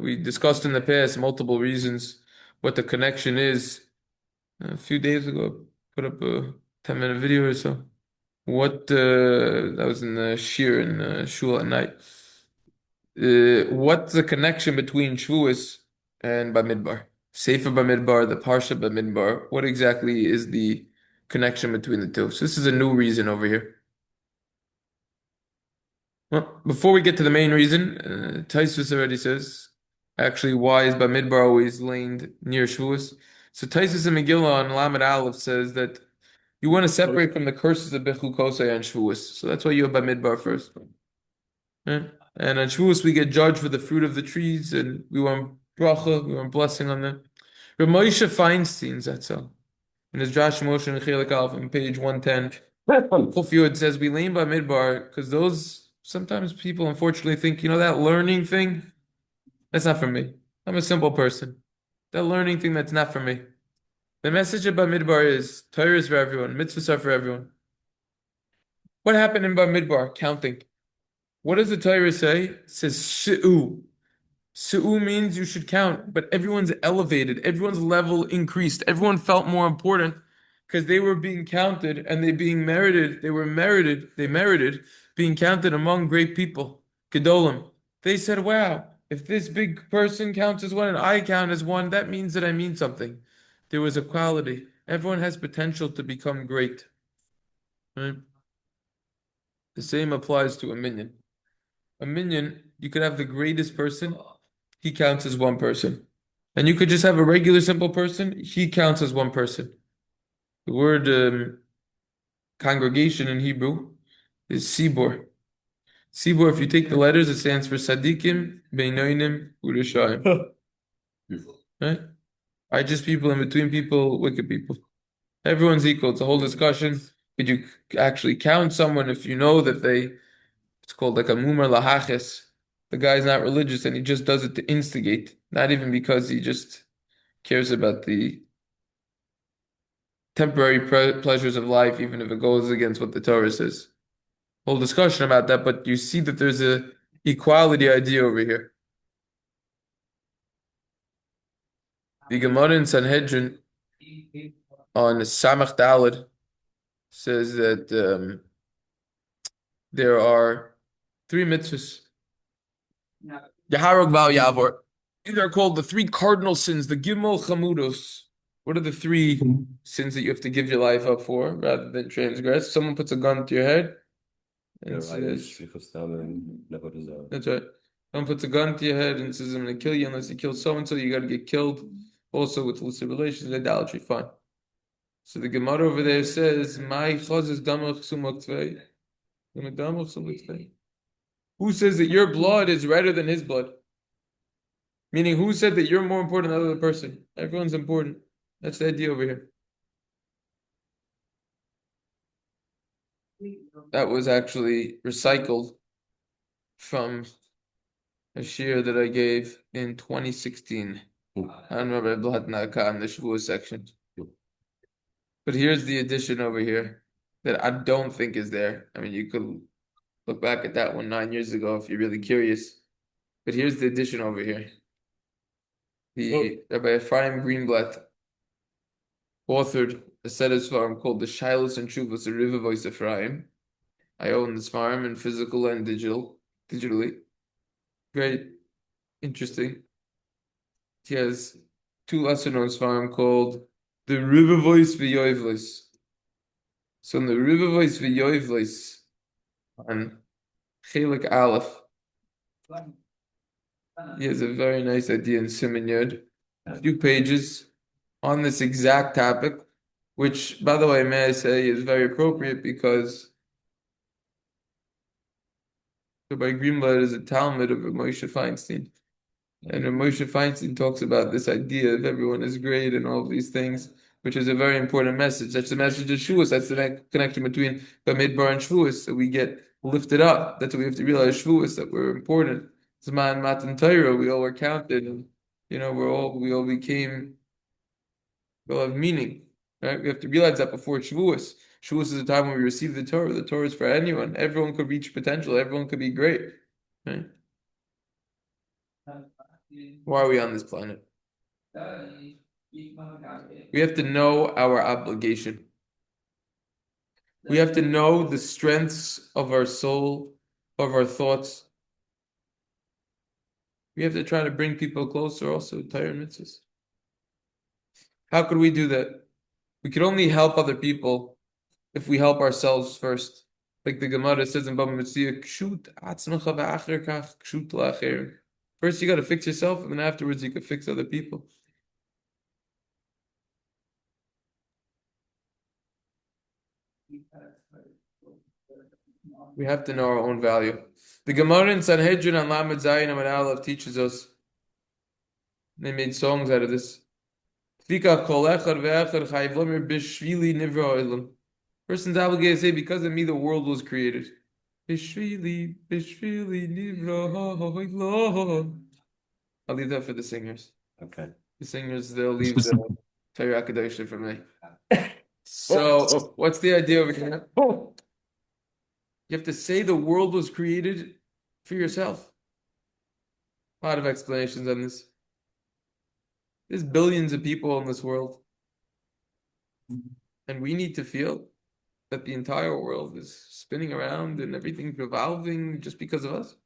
We discussed in the past multiple reasons what the connection is. A few days ago, put up a 10-minute video or so. That was in the shir in shul at night. What's the connection between Shavuos and Bamidbar? Sefer Bamidbar, the parsha Bamidbar. What exactly is the connection between the two? So this is a new reason over here. Well, before we get to the main reason, Tosefos already says, actually, why is Bamidbar always lained near Shavuos? So Tosefos in Megillah on Lamed Aleph says that you want to separate from the curses of Bechukosai and Shavuos. So that's why you have Bamidbar first. Right? And on Shavuos we get judged for the fruit of the trees, and we want beracha, we want blessing on them. Rav Moshe Feinstein, that's all. In his Drash Motion in Chelik Aleph on page 110, it says we lain Bamidbar because those sometimes people unfortunately think, that learning thing, that's not for me. I'm a simple person. That learning thing, that's not for me. The message of Bamidbar is Torah is for everyone, mitzvahs are for everyone. What happened in Bamidbar? Counting. What does the Torah say? It says Su'u. Su'u means you should count, but everyone's elevated, everyone's level increased, everyone felt more important because they were being counted and they merited being counted among great people. Gedolim. They said, wow, if this big person counts as one and I count as one, that means that I mean something. There was equality. Everyone has potential to become great. Right? The same applies to a minion. A minion, you could have the greatest person, he counts as one person. And you could just have a regular simple person, he counts as one person. The word congregation in Hebrew is sibor. Sibor, if you take the letters, it stands for Sadikim, Beinonim, Urishayim. Right? Righteous people, in between people, wicked people. Everyone's equal. It's a whole discussion. Could you actually count someone if you know that it's called like a mumar lahaches. The guy's not religious and he just does it to instigate, not even because he just cares about the temporary pleasures of life, even if it goes against what the Torah says. Whole discussion about that, but you see that there's a equality idea over here. The Gemara in Sanhedrin on Samach Daled says that there are three mitzvahs. Yaharog Val Yavor. These are called the three cardinal sins, the Gimel Chamudos. What are the three sins that you have to give your life up for rather than transgress? Someone puts a gun to your head and says, that's right. Someone puts a gun to your head and says, I'm going to kill you unless you kill so-and-so, you got to get killed. Also with illicit relations, idolatry, fine. So the Gemara over there says, who says that your blood is redder than his blood? Meaning, who said that you're more important than the other person? Everyone's important. That's the idea over here. That was actually recycled from a shir that I gave in 2016. I don't remember Naka in the Shevuos section. But here's the addition over here that I don't think is there. I mean, you could look back at that one 9 years ago if you're really curious. But here's the addition over here. Rabbi Ephraim Greenblatt authored a set of farm called the Shavuos and Shevuos, the River Voice Ephraim. I own this farm in physical and digitally. Very interesting. He has two lesser known farm called the River Voice V'Yoivlis. So in the River Voice V'Yoivlis on Chelik Aleph, he has a very nice idea in Siman Yod, a few pages on this exact topic, which, by the way, may I say, is very appropriate because Rabbi Greenblatt is a talmid of Rav Moshe Feinstein. And Rav Moshe Feinstein talks about this idea of everyone is great and all of these things, which is a very important message. That's the message of Shavuos. That's the connection between Bamidbar and Shavuos, that we get lifted up. That's what we have to realize, Shavuos, that we're important. Zman Matan Torah, we all were counted, and we all have meaning. Right? We have to realize that before Shavuos. Shavuos is the time when we receive the Torah. The Torah is for anyone. Everyone could reach potential. Everyone could be great. Right? Why are we on this planet? We have to know our obligation. We have to know the strengths of our soul, of our thoughts. We have to try to bring people closer also, Torah and mitzvahs. How could we do that? We could only help other people if we help ourselves first. Like the Gemara says in Baba Metzia, "Kshut atzmecha v'acher kach kshut la'acherim." First, you got to fix yourself, and then afterwards, you can fix other people. We have to know our own value. The Gemara in Sanhedrin on Lamed Zayin Amud Aleph teaches us. They made songs out of this. Person's obligated to say, because of me, the world was created. Bishvili, bishvili nivra ha'olam. I'll leave that for the singers. Okay. The singers, they'll leave the Torah Kedosha for me. So, what's the idea over here? You have to say the world was created for yourself. A lot of explanations on this. There's billions of people in this world. And we need to feel that the entire world is spinning around and everything's revolving just because of us.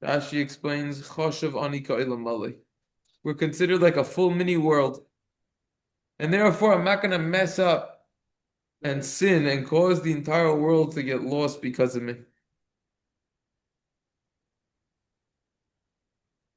Rashi explains, Choshev ani ka'olam malei. We're considered like a full mini world. And therefore, I'm not going to mess up and sin and cause the entire world to get lost because of me.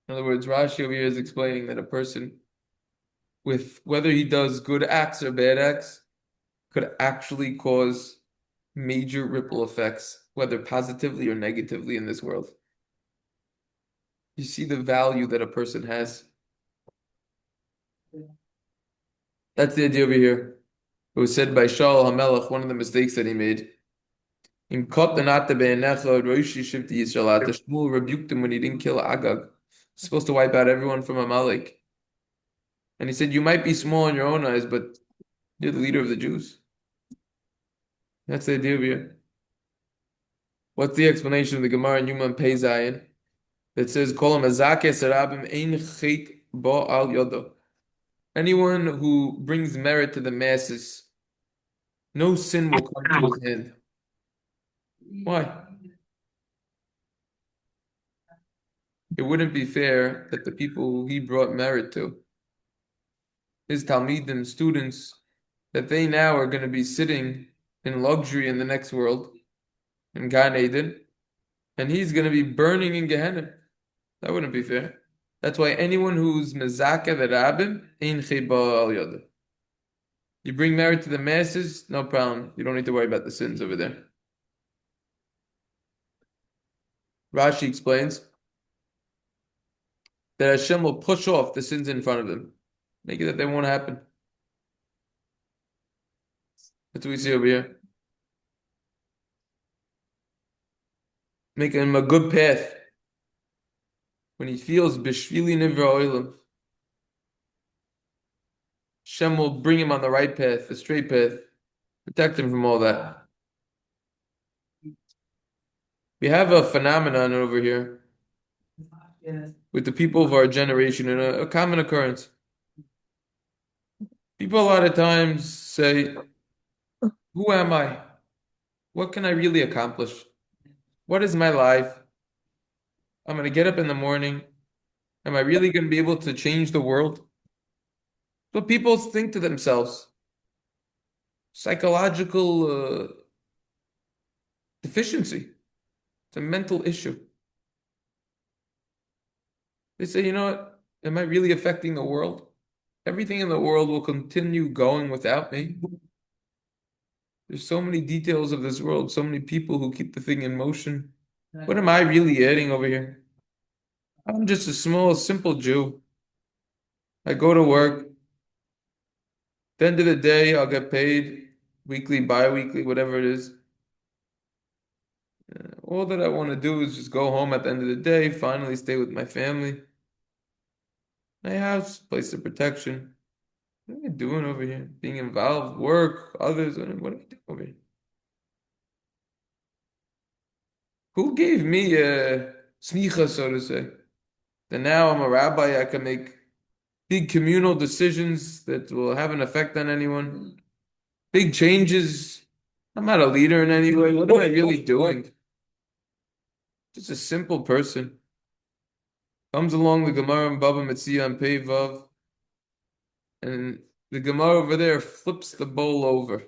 In other words, Rashi over here is explaining that a person, with whether he does good acts or bad acts, could actually cause major ripple effects, whether positively or negatively in this world. You see the value that a person has. That's the idea over here. It was said by Shaul HaMelech, one of the mistakes that he made. Shmuel rebuked him when he didn't kill Agag. He's supposed to wipe out everyone from Amalek. And he said, you might be small in your own eyes, but you're the leader of the Jews. That's the idea over here. What's the explanation of the Gemara in Yuma Pei Zayin that says, "Kol hazakeh sarabim ein chet bo al yodo"? Anyone who brings merit to the masses, no sin will come to his hand. Why? It wouldn't be fair that the people who he brought merit to, his talmidim, students, that they now are going to be sitting in luxury in the next world, in Gan Eden, and he's going to be burning in Gehenna. That wouldn't be fair. That's why anyone who's mezakeh the rabbim, ein chet bo al yodo. You bring merit to the masses, no problem. You don't need to worry about the sins over there. Rashi explains that Hashem will push off the sins in front of them, make it that they won't happen. That's what we see over here. Making him a good path. When he feels bishvili nivra olam, Hashem will bring him on the right path, the straight path, protect him from all that. We have a phenomenon over here with the people of our generation, and a common occurrence. People a lot of times say, who am I? What can I really accomplish? What is my life? I'm going to get up in the morning. Am I really going to be able to change the world? What people think to themselves. Psychological deficiency. It's a mental issue. They say, you know what? Am I really affecting the world? Everything in the world will continue going without me. There's so many details of this world, so many people who keep the thing in motion. What am I really adding over here? I'm just a small, simple Jew. I go to work. At the end of the day, I'll get paid weekly, bi-weekly, whatever it is. All that I want to do is just go home at the end of the day, finally stay with my family. My house, place of protection. What am I doing over here? Being involved, work, others. What am I doing over here? Who gave me a smicha, so to say? That now I'm a rabbi, I can make big communal decisions that will have an effect on anyone, big changes. I'm not a leader in any way. What am I really doing? Just a simple person. Comes along the Gemara and Baba Metzia and Pei Vav, and the Gemara over there flips the bowl over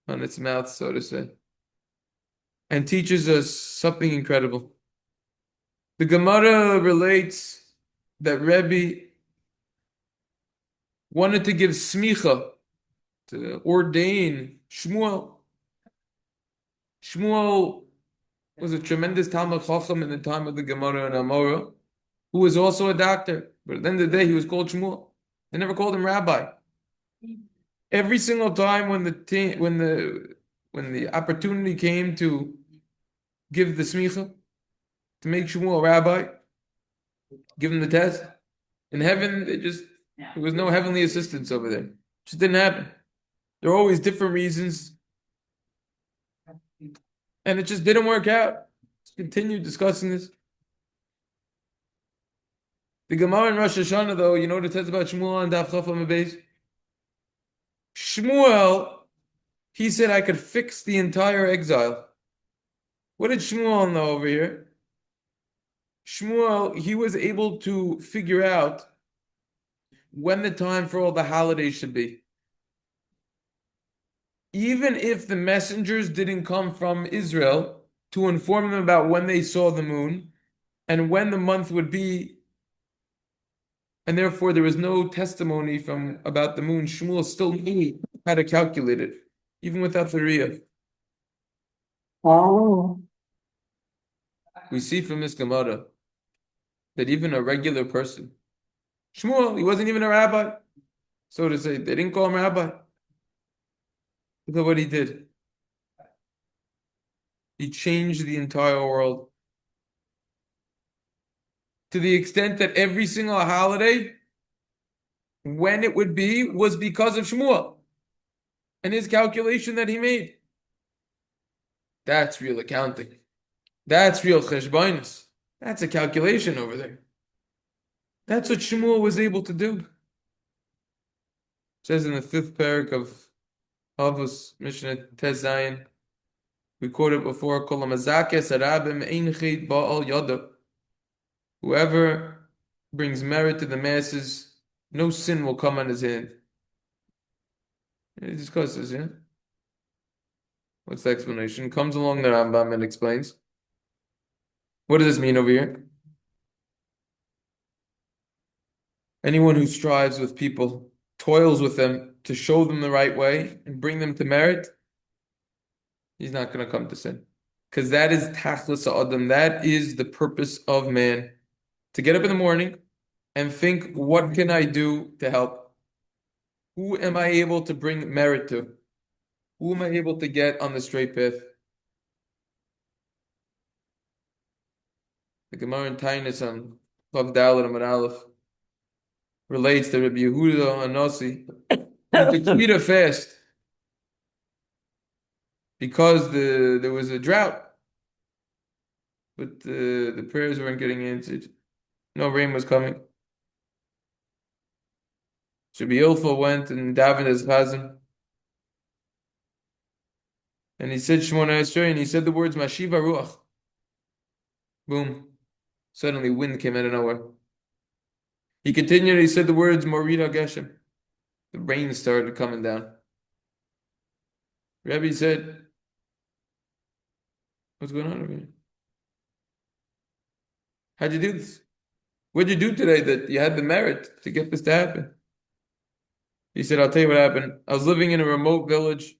on its mouth, so to say, and teaches us something incredible. The Gemara relates that Rebbe wanted to give smicha, to ordain Shmuel. Shmuel was a tremendous talmid chacham in the time of the Gemara and Amora, who was also a doctor. But at the end of the day, he was called Shmuel. They never called him rabbi. Every single time when the opportunity came to give the smicha, to make Shmuel rabbi, give him the test, in heaven, there was no heavenly assistance over there. It just didn't happen. There were always different reasons, and it just didn't work out. Let's continue discussing this. The Gemara in Rosh Hashanah, though, you know what it says about Shmuel and Daf Chaf Amud Beis? Shmuel, he said, I could fix the entire exile. What did Shmuel know over here? Shmuel, he was able to figure out when the time for all the holidays should be. Even if the messengers didn't come from Israel to inform them about when they saw the moon and when the month would be, and therefore there was no testimony about the moon, Shmuel still knew how to calculate it, even without the Riyah. Oh. We see from this Gemara that even a regular person, Shmuel, he wasn't even a rabbi, so to say, they didn't call him rabbi. Look at what he did. He changed the entire world to the extent that every single holiday, when it would be, was because of Shmuel and his calculation that he made. That's real accounting. That's real cheshbonos. That's a calculation over there. That's what Shmuel was able to do. It says in the 5th parak of Havos, Mishna Tez Zayin, we quoted before, Kol hamazakes harabim ein chet ba'al yado. Whoever brings merit to the masses, no sin will come on his hand. He discusses, yeah? What's the explanation? Comes along the Rambam and explains. What does this mean over here? Anyone who strives with people, toils with them to show them the right way and bring them to merit, he's not going to come to sin. Because that is tachlis ha'adam. That is the purpose of man. To get up in the morning and think, what can I do to help? Who am I able to bring merit to? Who am I able to get on the straight path? The Gemara in Tainus on Vav Daled and Aleph relates to Rabbi Yehuda Hanasi to keep a fast because there was a drought, but the prayers weren't getting answered. No rain was coming. Rabbi Ilfa went and davened as chazan, and he said Shemona Esrei, and he said the words Mashiva Ruach. Boom! Suddenly, wind came out of nowhere. He continued. He said the words Morida Geshem. The rain started coming down. Rabbi said, "What's going on over here? How'd you do this? What'd you do today that you had the merit to get this to happen?" He said, "I'll tell you what happened. I was living in a remote village,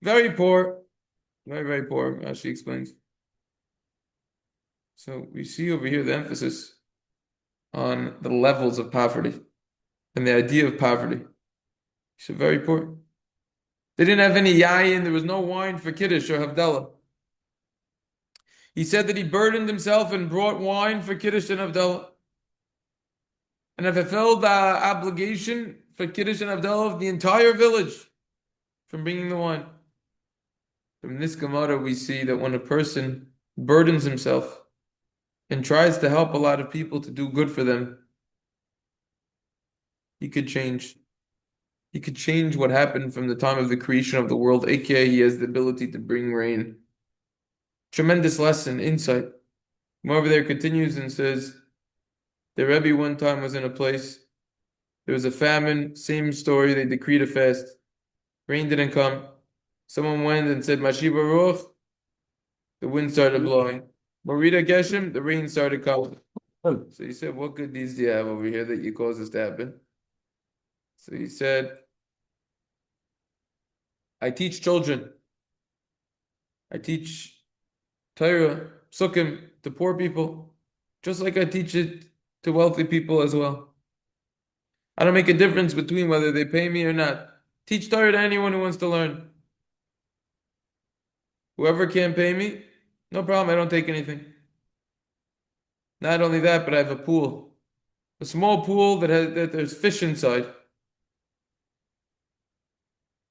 very poor, very, very poor," as she explains. So we see over here the emphasis on the levels of poverty and the idea of poverty. He said, very poor. They didn't have any yayin. There was no wine for Kiddush or Havdalah. He said that he burdened himself and brought wine for Kiddush and Havdalah. And have fulfilled the obligation for Kiddush and Havdalah of the entire village from bringing the wine. From this Gemara, we see that when a person burdens himself and tries to help a lot of people to do good for them, he could change. He could change what happened from the time of the creation of the world, aka he has the ability to bring rain. Tremendous lesson, insight. Over there continues and says, the Rebbe one time was in a place, there was a famine, same story, they decreed a fast. Rain didn't come. Someone went and said, Mashiva Ruach, the wind started blowing. Morida Geshem, the rain started coming. So he said, what good deeds do you have over here that you caused this to happen? So he said, I teach children. I teach Torah, psukim, to poor people, just like I teach it to wealthy people as well. I don't make a difference between whether they pay me or not. Teach Torah to anyone who wants to learn. Whoever can't pay me, no problem, I don't take anything. Not only that, but I have a pool. A small pool that there's fish inside.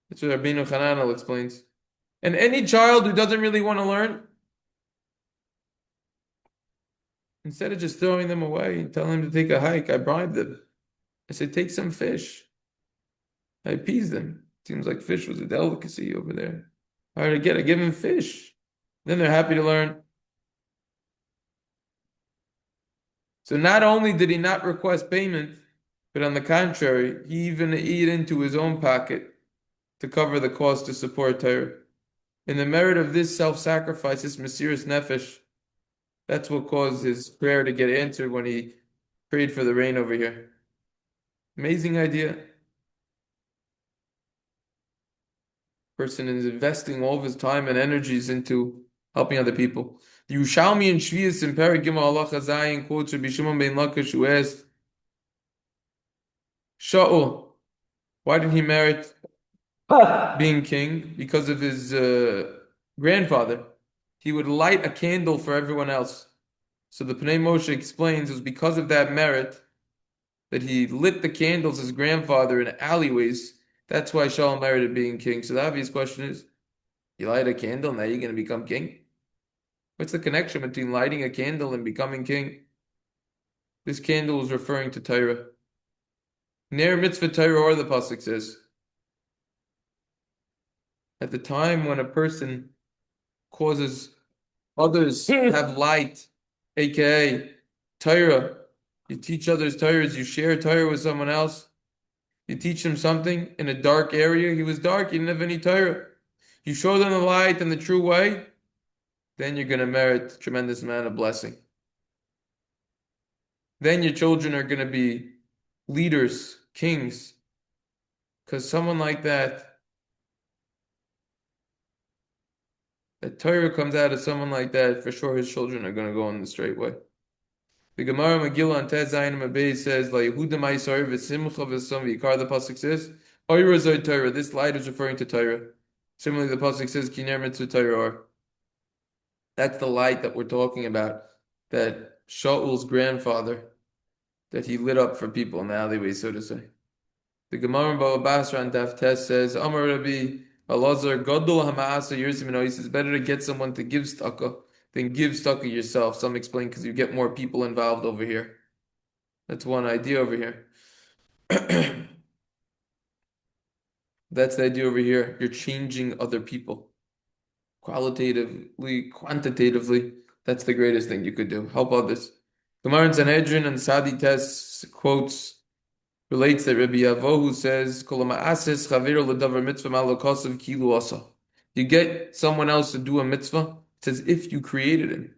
That's what Rabbeinu Hananel explains. And any child who doesn't really want to learn, instead of just throwing them away and telling them to take a hike, I bribe them. I say, take some fish. I appease them. Seems like fish was a delicacy over there. All right, I give them fish. Then they're happy to learn. So not only did he not request payment, but on the contrary, he even ate into his own pocket to cover the cost to support Torah. In the merit of this self-sacrifice, this Mesiras Nefesh, that's what caused his prayer to get answered when he prayed for the rain over here. Amazing idea. Person is investing all of his time and energies into helping other people. The Yerushalmi and Shevuos in Perek Gimel Halacha Zayin quotes Rabbi Shimon ben Lakish, who asked, Shaul, why did he merit being king? Because of his grandfather. He would light a candle for everyone else. So the Pnei Moshe explains it was because of that merit that he lit the candles his grandfather in alleyways. That's why Shaul merited being king. So the obvious question is, you light a candle, now you're going to become king? What's the connection between lighting a candle and becoming king? This candle is referring to Torah. Ner mitzvah Torah, or the pasuk says. At the time when a person causes others have light, aka Torah, you teach others Torah, you share Torah with someone else, you teach them something in a dark area, he was dark, he didn't have any Torah. You show them the light and the true way, then you're going to merit a tremendous amount of blessing. Then your children are going to be leaders, kings, because someone like that Torah comes out of someone like that, for sure his children are going to go in the straight way. The Gemara Megillah on Tez Zayin Mabei says, "La Yehuda Ma'isar v'Simcha v'Som v'Yikar." The pasuk says, "Oira Zoy Torah." This light is referring to Torah. Similarly, the pasuk says, "Kiner Mitzvah Torah." Or that's the light that we're talking about. That Shaul's grandfather, that he lit up for people in the alleyway, so to say. The Gemara in Baba Basra on Daf Tes says, "Amar Rabbi Elazar Gadol Hamaasa Yirsim Enois." It's better to get someone to give tzedakah than give tzedakah yourself. Some explain because you get more people involved over here. That's one idea over here. That's the idea over here. You're changing other people. Qualitatively, quantitatively, that's the greatest thing you could do. Help others. Gemara in Sanhedrin and Sadi Tes quotes, relates that Rabbi Avohu says, you get someone else to do a mitzvah, it's as if you created him.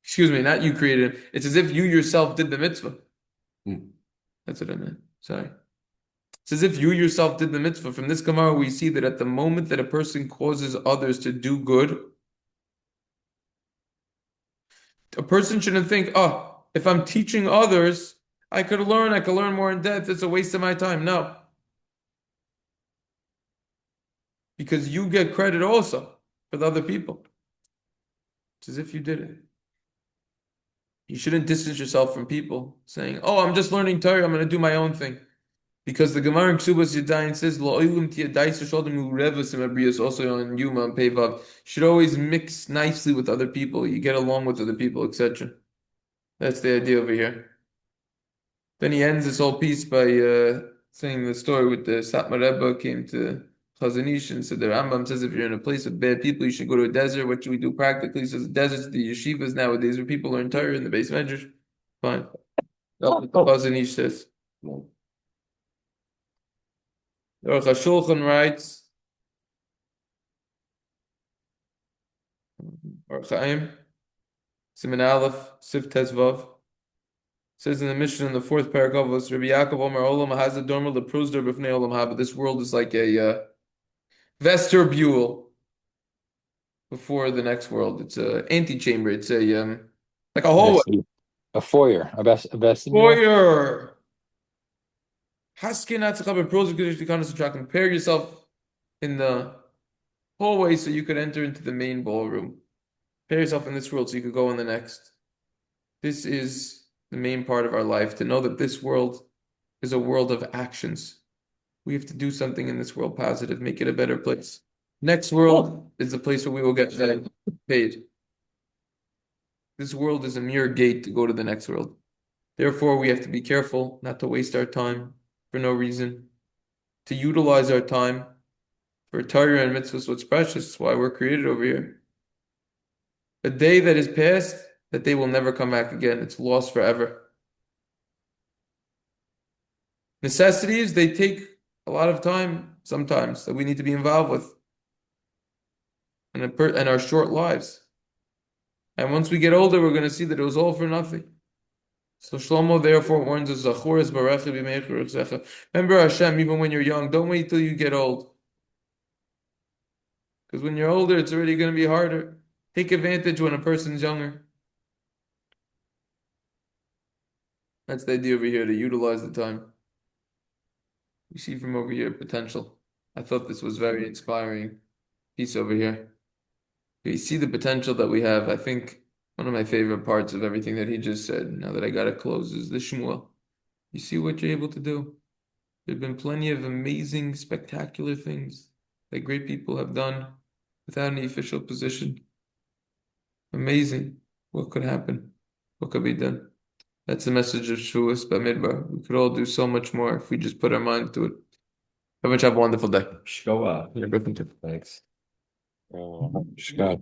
Excuse me, not you created him. It's as if you yourself did the mitzvah. That's what I meant. Sorry. It's as if you yourself did the mitzvah. From this Gemara, we see that at the moment that a person causes others to do good, a person shouldn't think, oh, if I'm teaching others, I could learn more in depth. It's a waste of my time. No. Because you get credit also for the other people. It's as if you did it. You shouldn't distance yourself from people saying, oh, I'm just learning Torah, I'm going to do my own thing. Because the Gemara in Ksubas Yadayin says, "La'olim tiyadais shalom urevas imabrias." Also on Yuma and Pevav, should always mix nicely with other people. You get along with other people, etc. That's the idea over here. Then he ends this whole piece by saying the story with the Satmar Rebbe came to Chazon Ish and said the Rambam says if you're in a place with bad people, you should go to a desert. What should we do practically? He says the deserts, the yeshivas nowadays where people learn Torah in the base measures. Fine. That's what the Chazon Ish says. The Aruch HaShulchan writes, or Chaim, Siman Aleph, Sif Tezvav, says in the Mishna in the fourth paragraph, Rabbi Yaakov Omer Olam Hazad Dormer Lepruzder B'fnei Olam Haba. This world is like a vestibule before the next world. It's a antechamber. It's a like a hallway. A foyer, a vestibule. Foyer. Haskin Atzachav Prozor Kedush Tikanos Chacham. Prepare yourself in the hallway so you could enter into the main ballroom. Prepare yourself in this world so you could go in the next. This is the main part of our life, to know that this world is a world of actions. We have to do something in this world positive, make it a better place. Next world is the place where we will get paid. This world is a mere gate to go to the next world. Therefore, we have to be careful not to waste our time for no reason, to utilize our time for Torah and mitzvahs, what's precious, why we're created over here. A day that is past, that day will never come back again. It's lost forever. Necessities, they take a lot of time sometimes that we need to be involved with and our short lives. And once we get older, we're going to see that it was all for nothing. So Shlomo therefore warns us, remember Hashem even when you're young. Don't wait till you get old. Because when you're older, it's already going to be harder. Take advantage when a person's younger. That's the idea over here, to utilize the time. We see from over here potential. I thought this was very inspiring piece over here. You see the potential that we have. I think one of my favorite parts of everything that he just said, now that I got to close, is the Shmuel. You see what you're able to do. There have been plenty of amazing, spectacular things that great people have done without any official position. Amazing. What could happen? What could be done? That's the message of Shavuos and Bamidbar. We could all do so much more if we just put our mind to it. Everyone have a wonderful day. Shkoa. Yeah, Griffin too. Thanks. Shkoa.